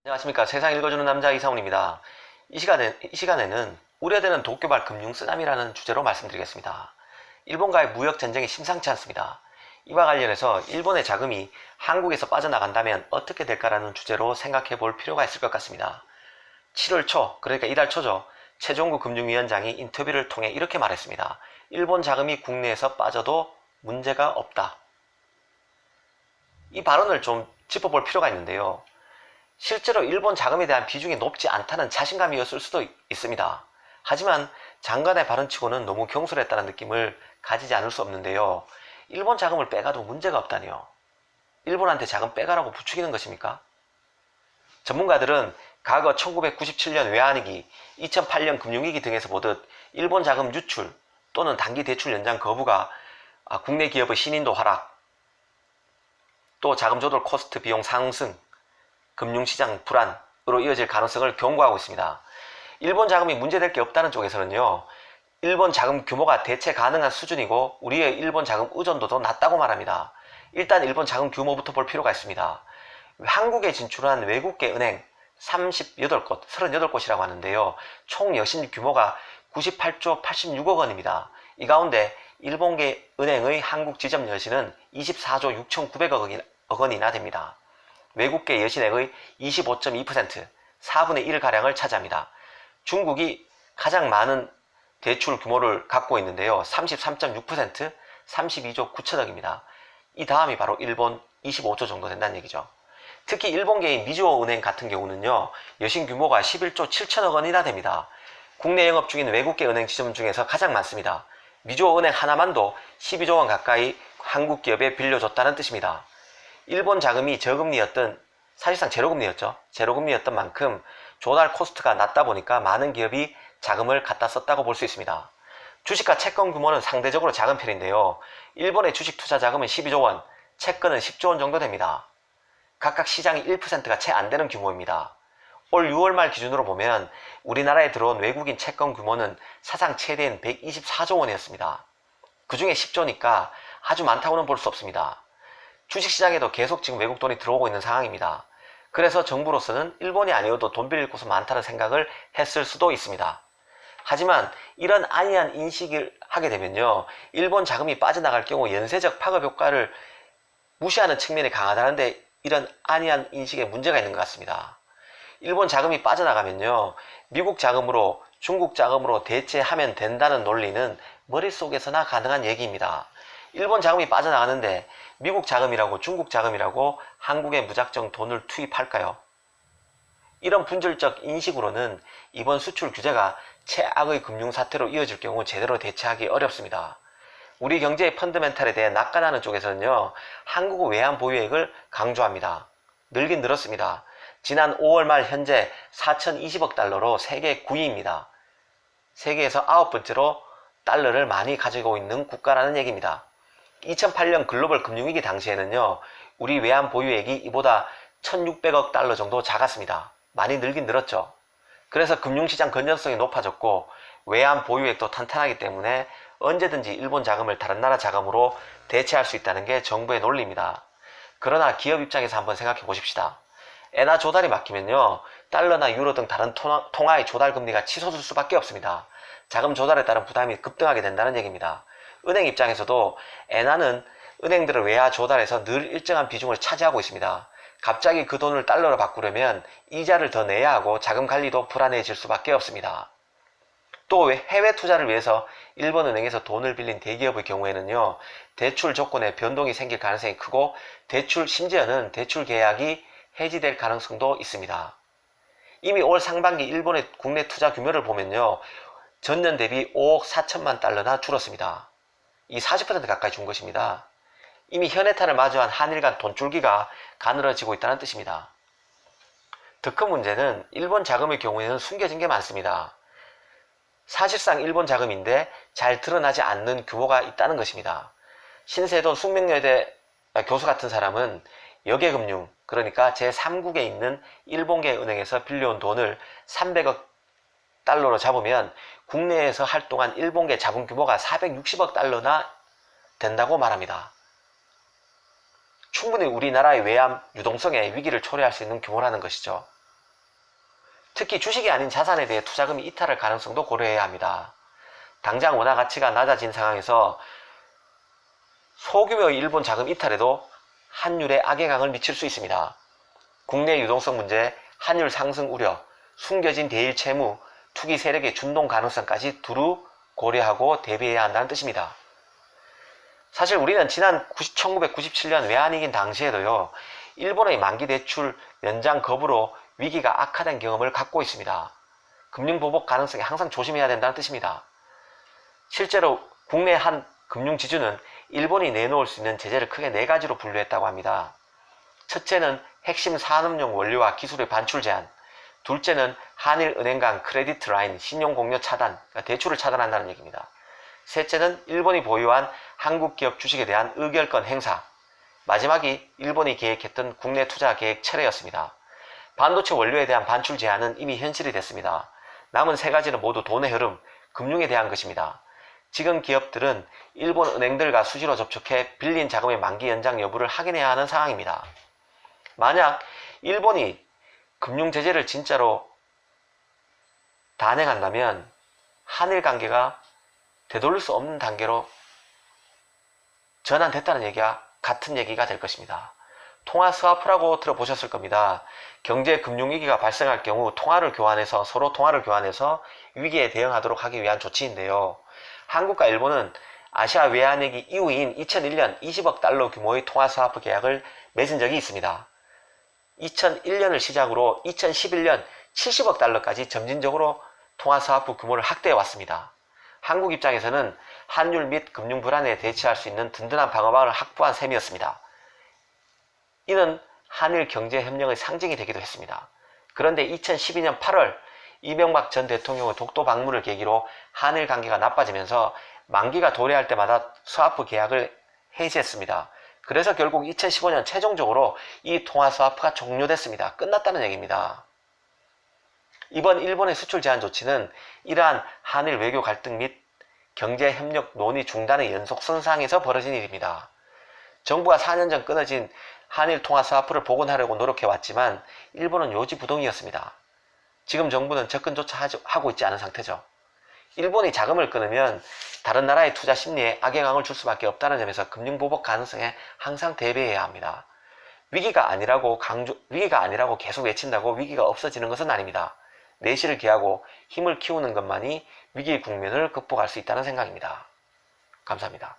안녕하십니까. 세상 읽어주는 남자 이상훈입니다. 이 시간에는 우려되는 도쿄발 금융 쓰나미라는 주제로 말씀드리겠습니다. 일본과의 무역 전쟁이 심상치 않습니다. 이와 관련해서 일본의 자금이 한국에서 빠져나간다면 어떻게 될까라는 주제로 생각해 볼 필요가 있을 것 같습니다. 7월 초, 그러니까 이달 초죠. 최종구 금융위원장이 인터뷰를 통해 이렇게 말했습니다. 일본 자금이 국내에서 빠져도 문제가 없다. 이 발언을 좀 짚어볼 필요가 있는데요. 실제로 일본 자금에 대한 비중이 높지 않다는 자신감이었을 수도 있습니다. 하지만 장관의 발언치고는 너무 경솔했다는 느낌을 가지지 않을 수 없는데요. 일본 자금을 빼가도 문제가 없다니요. 일본한테 자금 빼가라고 부추기는 것입니까? 전문가들은 과거 1997년 외환위기, 2008년 금융위기 등에서 보듯 일본 자금 유출 또는 단기 대출 연장 거부가 국내 기업의 신인도 하락, 또 자금 조달 코스트 비용 상승, 금융시장 불안으로 이어질 가능성을 경고하고 있습니다. 일본 자금이 문제될 게 없다는 쪽에서는요. 일본 자금 규모가 대체 가능한 수준이고 우리의 일본 자금 의존도도 낮다고 말합니다. 일단 일본 자금 규모부터 볼 필요가 있습니다. 한국에 진출한 외국계 은행 38곳이라고 하는데요. 총 여신 규모가 98조 86억 원입니다. 이 가운데 일본계 은행의 한국 지점 여신은 24조 6,900억 원이나 됩니다. 외국계 여신액의 25.2%, 4분의 1가량을 차지합니다. 중국이 가장 많은 대출 규모를 갖고 있는데요. 33.6%, 32조 9천억입니다. 이 다음이 바로 일본 25조 정도 된다는 얘기죠. 특히 일본계인 미즈호 은행 같은 경우는요. 여신 규모가 11조 7천억 원이나 됩니다. 국내 영업 중인 외국계 은행 지점 중에서 가장 많습니다. 미즈호 은행 하나만도 12조 원 가까이 한국 기업에 빌려줬다는 뜻입니다. 일본 자금이 저금리였던, 사실상 제로금리였죠. 제로금리였던 만큼 조달 코스트가 낮다 보니까 많은 기업이 자금을 갖다 썼다고 볼 수 있습니다. 주식과 채권 규모는 상대적으로 작은 편인데요. 일본의 주식 투자 자금은 12조 원, 채권은 10조 원 정도 됩니다. 각각 시장이 1%가 채 안 되는 규모입니다. 올 6월 말 기준으로 보면 우리나라에 들어온 외국인 채권 규모는 사상 최대인 124조 원이었습니다. 그 중에 10조니까 아주 많다고는 볼 수 없습니다. 주식시장에도 계속 지금 외국 돈이 들어오고 있는 상황입니다. 그래서 정부로서는 일본이 아니어도 돈 빌릴 곳은 많다는 생각을 했을 수도 있습니다. 하지만 이런 안이한 인식을 하게 되면요. 일본 자금이 빠져나갈 경우 연쇄적 파급 효과를 무시하는 측면이 강하다는데 이런 안이한 인식에 문제가 있는 것 같습니다. 일본 자금이 빠져나가면요. 미국 자금으로 중국 자금으로 대체하면 된다는 논리는 머릿속에서나 가능한 얘기입니다. 일본 자금이 빠져나가는데 미국 자금이라고 중국 자금이라고 한국에 무작정 돈을 투입할까요? 이런 분절적 인식으로는 이번 수출 규제가 최악의 금융사태로 이어질 경우 제대로 대처하기 어렵습니다. 우리 경제의 펀더멘탈에 대해 낙관하는 쪽에서는요. 한국 외환 보유액을 강조합니다. 늘긴 늘었습니다. 지난 5월 말 현재 4,020억 달러로 세계 9위입니다. 세계에서 9번째로 달러를 많이 가지고 있는 국가라는 얘기입니다. 2008년 글로벌 금융위기 당시에는요. 우리 외환 보유액이 이보다 1,600억 달러 정도 작았습니다. 많이 늘긴 늘었죠. 그래서 금융시장 건전성이 높아졌고 외환 보유액도 탄탄하기 때문에 언제든지 일본 자금을 다른 나라 자금으로 대체할 수 있다는 게 정부의 논리입니다. 그러나 기업 입장에서 한번 생각해 보십시다. 엔화 조달이 막히면요. 달러나 유로 등 다른 통화의 조달 금리가 치솟을 수밖에 없습니다. 자금 조달에 따른 부담이 급등하게 된다는 얘기입니다. 은행 입장에서도 엔화는 은행들의 외화 조달에서 늘 일정한 비중을 차지하고 있습니다. 갑자기 그 돈을 달러로 바꾸려면 이자를 더 내야 하고 자금 관리도 불안해질 수밖에 없습니다. 또 해외 투자를 위해서 일본 은행에서 돈을 빌린 대기업의 경우에는요. 대출 조건에 변동이 생길 가능성이 크고 심지어는 대출 계약이 해지될 가능성도 있습니다. 이미 올 상반기 일본의 국내 투자 규모를 보면요. 전년 대비 5억 4천만 달러나 줄었습니다. 이 40% 가까이 준 것입니다. 이미 현해탄을 마주한 한일 간 돈줄기가 가늘어지고 있다는 뜻입니다. 더 큰 문제는 일본 자금의 경우에는 숨겨진 게 많습니다. 사실상 일본 자금인데 잘 드러나지 않는 규모가 있다는 것입니다. 신세돈 숙명여대 교수 같은 사람은 역외금융, 그러니까 제3국에 있는 일본계 은행에서 빌려온 돈을 300억 달러로 잡으면 국내에서 활동한 일본계 자본 규모가 460억 달러나 된다고 말합니다. 충분히 우리나라의 외환 유동성에 위기를 초래할 수 있는 규모라는 것이죠. 특히 주식이 아닌 자산에 대해 투자금이 이탈할 가능성도 고려해야 합니다. 당장 원화 가치가 낮아진 상황에서 소규모의 일본 자금 이탈에도 환율에 악영향을 미칠 수 있습니다. 국내 유동성 문제, 환율 상승 우려, 숨겨진 대일 채무, 투기 세력의 준동 가능성까지 두루 고려하고 대비해야 한다는 뜻입니다. 사실 우리는 지난 1997년 외환위기 당시에도요, 일본의 만기 대출 연장 거부로 위기가 악화된 경험을 갖고 있습니다. 금융보복 가능성에 항상 조심해야 된다는 뜻입니다. 실제로 국내 한 금융지주는 일본이 내놓을 수 있는 제재를 크게 4가지로 분류했다고 합니다. 첫째는 핵심 산업용 원료와 기술의 반출 제한, 둘째는 한일은행 간 크레디트 라인, 신용공여 차단, 그러니까 대출을 차단한다는 얘기입니다. 셋째는 일본이 보유한 한국 기업 주식에 대한 의결권 행사, 마지막이 일본이 계획했던 국내 투자 계획 철회였습니다. 반도체 원료에 대한 반출 제한은 이미 현실이 됐습니다. 남은 3가지는 모두 돈의 흐름, 금융에 대한 것입니다. 지금 기업들은 일본 은행들과 수시로 접촉해 빌린 자금의 만기 연장 여부를 확인해야 하는 상황입니다. 만약 일본이 금융 제재를 진짜로 단행한다면 한일 관계가 되돌릴 수 없는 단계로 전환됐다는 얘기와 같은 얘기가 될 것입니다. 통화 스와프라고 들어보셨을 겁니다. 경제 금융 위기가 발생할 경우 서로 통화를 교환해서 위기에 대응하도록 하기 위한 조치인데요. 한국과 일본은 아시아 외환위기 이후인 2001년 20억 달러 규모의 통화 스와프 계약을 맺은 적이 있습니다. 2001년을 시작으로 2011년 70억 달러까지 점진적으로 통화 스와프 규모를 확대해 왔습니다. 한국 입장에서는 환율 및 금융 불안에 대처할 수 있는 든든한 방어막을 확보한 셈이었습니다. 이는 한일 경제협력의 상징이 되기도 했습니다. 그런데 2012년 8월 이명박 전 대통령의 독도 방문을 계기로 한일 관계가 나빠지면서 만기가 도래할 때마다 스와프 계약을 해지했습니다. 그래서 결국 2015년 최종적으로 이 통화 스와프가 종료됐습니다. 끝났다는 얘기입니다. 이번 일본의 수출 제한 조치는 이러한 한일 외교 갈등 및 경제협력 논의 중단의 연속선상에서 벌어진 일입니다. 정부가 4년 전 끊어진 한일 통화 스와프를 복원하려고 노력해왔지만 일본은 요지부동이었습니다. 지금 정부는 접근조차 하고 있지 않은 상태죠. 일본이 자금을 끊으면 다른 나라의 투자 심리에 악영향을 줄 수밖에 없다는 점에서 금융보복 가능성에 항상 대비해야 합니다. 위기가 아니라고 계속 외친다고 위기가 없어지는 것은 아닙니다. 내실을 기하고 힘을 키우는 것만이 위기 국면을 극복할 수 있다는 생각입니다. 감사합니다.